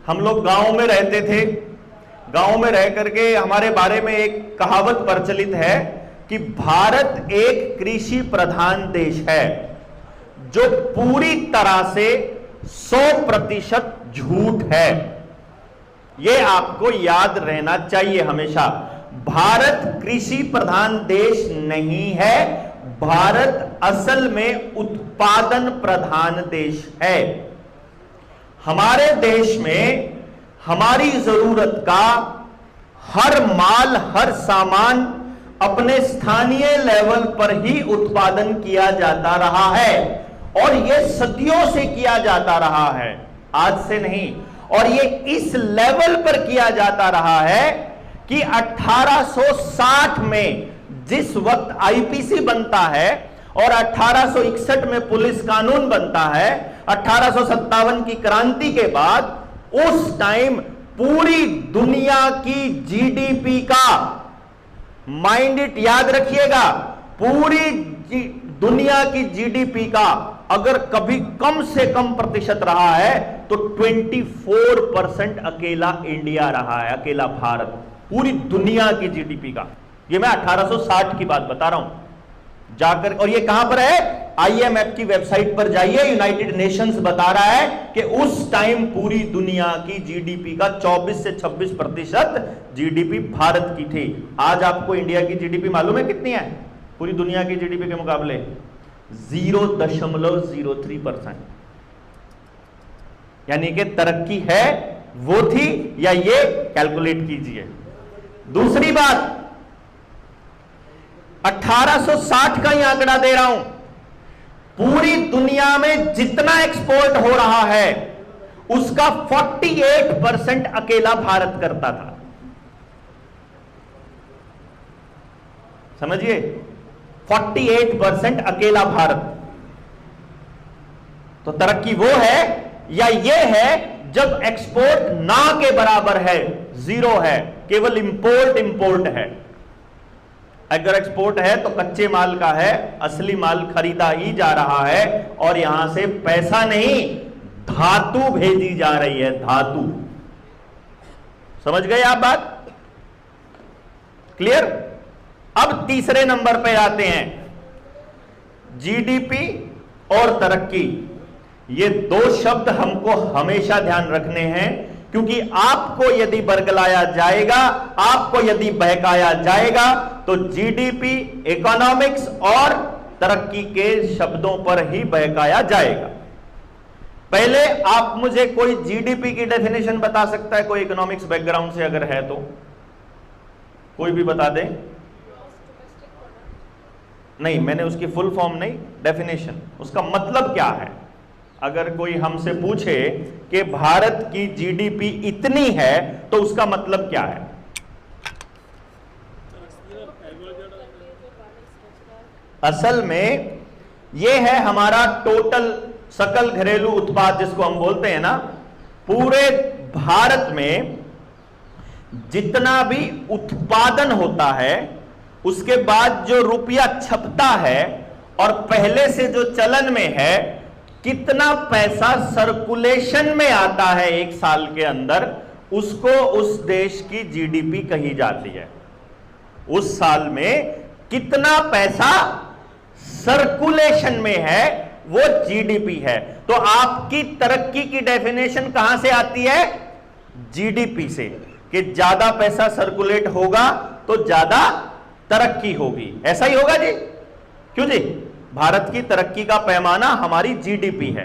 हम लोग गांव में रहते थे। गांव में रह करके हमारे बारे में एक कहावत प्रचलित है कि भारत एक कृषि प्रधान देश है, जो पूरी तरह से 100% झूठ है। यह आपको याद रहना चाहिए हमेशा। भारत कृषि प्रधान देश नहीं है, भारत असल में उत्पादन प्रधान देश है। हमारे देश में हमारी जरूरत का हर माल, हर सामान अपने स्थानीय लेवल पर ही उत्पादन किया जाता रहा है, और यह सदियों से किया जाता रहा है, आज से नहीं। और यह इस लेवल पर किया जाता रहा है कि 1860 में जिस वक्त आईपीसी बनता है और 1861 में पुलिस कानून बनता है, 1857 की क्रांति के बाद, उस टाइम पूरी दुनिया की जीडीपी का, माइंड इट, याद रखिएगा, पूरी दुनिया की जीडीपी का अगर कभी कम से कम प्रतिशत रहा है तो 24% अकेला इंडिया रहा है, अकेला भारत, पूरी दुनिया की जीडीपी का। ये मैं 1860 की बात बता रहा हूं जाकर। और ये कहां पर है? आईएमएफ की वेबसाइट पर जाइए, यूनाइटेड नेशंस बता रहा है कि उस टाइम पूरी दुनिया की जीडीपी का 24 से 26% जीडीपी भारत की थी। आज आपको इंडिया की जीडीपी मालूम है कितनी है पूरी दुनिया की जीडीपी के मुकाबले? 0.03%। यानी कि तरक्की है वो थी या ये, कैलकुलेट कीजिए। दूसरी बात, 1860 का ही आंकड़ा दे रहा हूं, पूरी दुनिया में जितना एक्सपोर्ट हो रहा है उसका 48% अकेला भारत करता था। समझिए, 48% अकेला भारत। तो तरक्की वो है या ये है जब एक्सपोर्ट ना के बराबर है, जीरो है, केवल इंपोर्ट है। अगर एक्सपोर्ट है तो कच्चे माल का है, असली माल खरीदा ही जा रहा है, और यहां से पैसा नहीं, धातु भेजी जा रही है, धातु। समझ गए आप बात? क्लियर? अब तीसरे नंबर पे आते हैं, जीडीपी और तरक्की। ये दो शब्द हमको हमेशा ध्यान रखने हैं, क्योंकि आपको यदि बरगलाया जाएगा, आपको यदि बहकाया जाएगा, तो जीडीपी, इकोनॉमिक्स और तरक्की के शब्दों पर ही बहकाया जाएगा। पहले आप मुझे कोई जीडीपी की डेफिनेशन बता सकता है? कोई इकोनॉमिक्स बैकग्राउंड से अगर है तो कोई भी बता दे। नहीं, मैंने उसकी फुल फॉर्म नहीं, डेफिनेशन, उसका मतलब क्या है। अगर कोई हमसे पूछे कि भारत की जीडीपी इतनी है तो उसका मतलब क्या है? असल में यह है हमारा टोटल सकल घरेलू उत्पाद, जिसको हम बोलते हैं ना, पूरे भारत में जितना भी उत्पादन होता है, उसके बाद जो रुपया छपता है और पहले से जो चलन में है, कितना पैसा सर्कुलेशन में आता है एक साल के अंदर, उसको उस देश की जीडीपी कही जाती है। उस साल में कितना पैसा सर्कुलेशन में है वो जीडीपी है। तो आपकी तरक्की की डेफिनेशन कहां से आती है? जीडीपी से, कि ज्यादा पैसा सर्कुलेट होगा तो ज्यादा तरक्की होगी। ऐसा ही होगा जी? क्यों जी? भारत की तरक्की का पैमाना हमारी जीडीपी है।